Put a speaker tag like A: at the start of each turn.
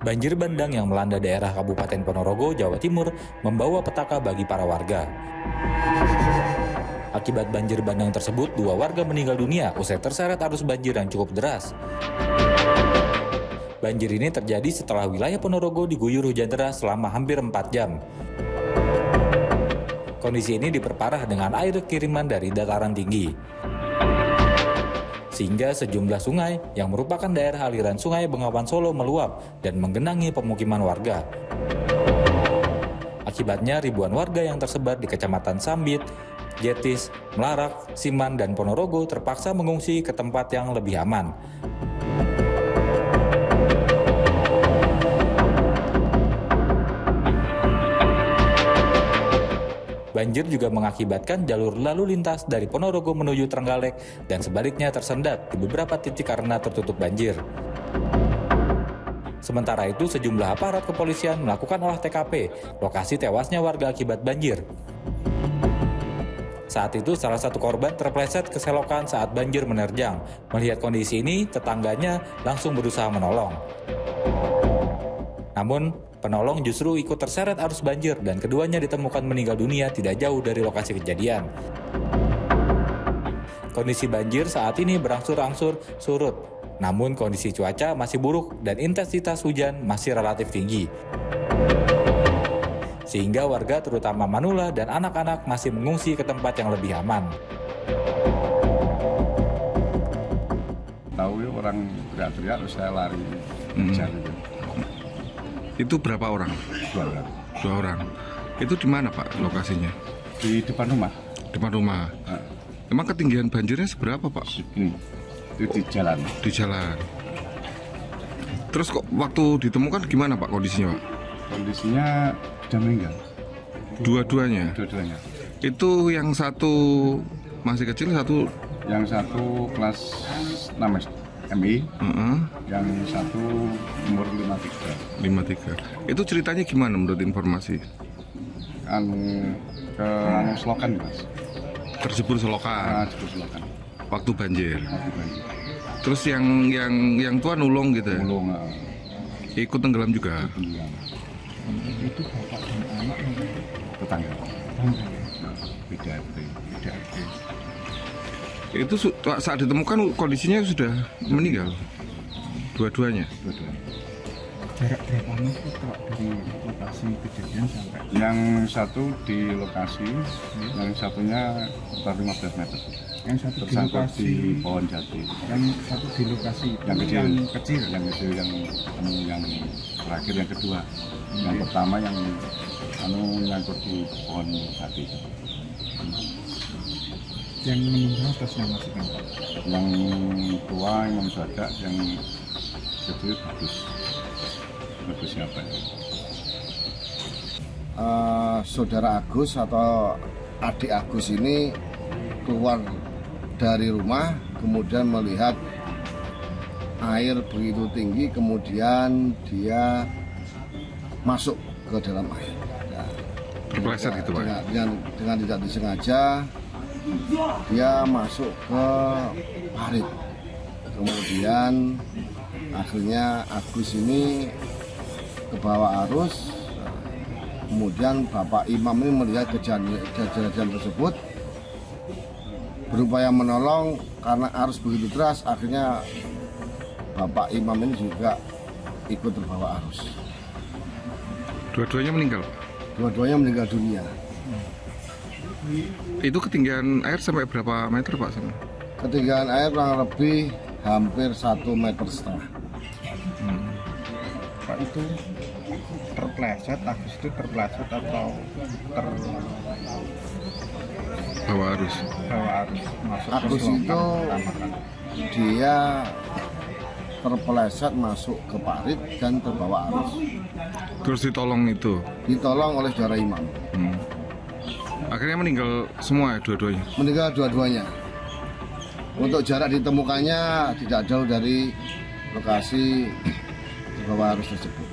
A: Banjir bandang yang melanda daerah Kabupaten Ponorogo, Jawa Timur, membawa petaka bagi para warga. Akibat banjir bandang tersebut, 2 warga meninggal dunia usai terseret arus banjir yang cukup deras. Banjir ini terjadi setelah wilayah Ponorogo diguyur hujan deras selama hampir 4 jam. Kondisi ini diperparah dengan air kiriman dari dataran tinggi, sehingga sejumlah sungai yang merupakan daerah aliran Sungai Bengawan Solo meluap dan menggenangi pemukiman warga. Akibatnya ribuan warga yang tersebar di Kecamatan Sambit, Jetis, Melarak, Siman, dan Ponorogo terpaksa mengungsi ke tempat yang lebih aman. Banjir juga mengakibatkan jalur lalu lintas dari Ponorogo menuju Trenggalek dan sebaliknya tersendat di beberapa titik karena tertutup banjir. Sementara itu, sejumlah aparat kepolisian melakukan olah TKP, lokasi tewasnya warga akibat banjir. Saat itu, salah satu korban terpleset ke selokan saat banjir menerjang. Melihat kondisi ini, tetangganya langsung berusaha menolong. Namun, penolong justru ikut terseret arus banjir dan keduanya ditemukan meninggal dunia tidak jauh dari lokasi kejadian. Kondisi banjir saat ini berangsur-angsur surut, namun kondisi cuaca masih buruk dan intensitas hujan masih relatif tinggi. Sehingga warga terutama manula dan anak-anak masih mengungsi ke tempat yang lebih aman.
B: Tahu ya orang teriak-teriak, terus saya lari kejar itu.
C: Itu berapa orang?
B: 2 orang.
C: 2 orang. Itu di mana Pak lokasinya?
B: Di depan rumah.
C: Depan rumah. Emang ketinggian banjirnya seberapa Pak?
B: Ini itu di jalan.
C: Di jalan. Terus kok waktu ditemukan gimana Pak kondisinya Pak?
B: Kondisinya sudah meninggal.
C: Dua-duanya?
B: Dua-duanya.
C: Itu yang satu masih kecil, satu?
B: Yang satu kelas 6 MI, yang satu umur 53.
C: 53. Itu ceritanya gimana menurut informasi?
B: Ke selokan Mas.
C: Terjebur selokan.
B: Jebur selokan.
C: Waktu banjir.
B: Waktu banjir.
C: Terus yang tua nulung gitu ya?
B: Nulung.
C: Ikut tenggelam juga.
B: Tenggelam.
D: Itu bapak dan anak
B: Tetangga. Beda RT.
C: Itu saat ditemukan kondisinya sudah meninggal? Dua-duanya?
B: Dua-duanya.
D: jarak berapa meter Pak dari lokasi kejadian sampai?
B: Yang satu di lokasi, yang satunya sekitar 15 meter.
D: Yang satu di
B: Tersangkut
D: lokasi,
B: di pohon jati.
D: yang satu di lokasi
B: Yang kecil.
D: yang kecil.
B: Yang kecil yang terakhir yang kedua. Yang pertama yang nyangkut di pohon jati.
D: Yang meninggal atas nama siapa Pak?
B: Yang tua, yang Badak, yang kecil bagus siapa ya?
E: Saudara Agus atau adik Agus ini keluar dari rumah, kemudian melihat air begitu tinggi, kemudian dia masuk ke dalam air.
C: Terpleset gitu Pak?
E: Dengan tidak disengaja, dia masuk ke parit. Kemudian akhirnya Agus ini ke bawah arus. Kemudian Bapak Imam ini melihat kejadian tersebut, berupaya menolong karena arus begitu deras. Akhirnya Bapak Imam ini juga ikut terbawa arus.
C: Dua-duanya meninggal?
E: Dua-duanya meninggal dunia.
C: Itu ketinggian air sampai berapa meter Pak?
E: Ketinggian air kurang lebih hampir 1,5 meter.
D: Pak itu terpleset, Agus itu terpleset atau
C: Bawa arus?
D: terbawa arus masuk ke
E: Agus
D: selokan
E: itu
D: pertama kali?
E: dia terpeleset masuk ke parit dan terbawa arus.
C: Terus ditolong itu?
E: Ditolong oleh saudara Imam.
C: Akhirnya meninggal semua ya dua-duanya?
E: Meninggal dua-duanya. Untuk jarak ditemukannya tidak jauh dari lokasi terbawa arus tersebut.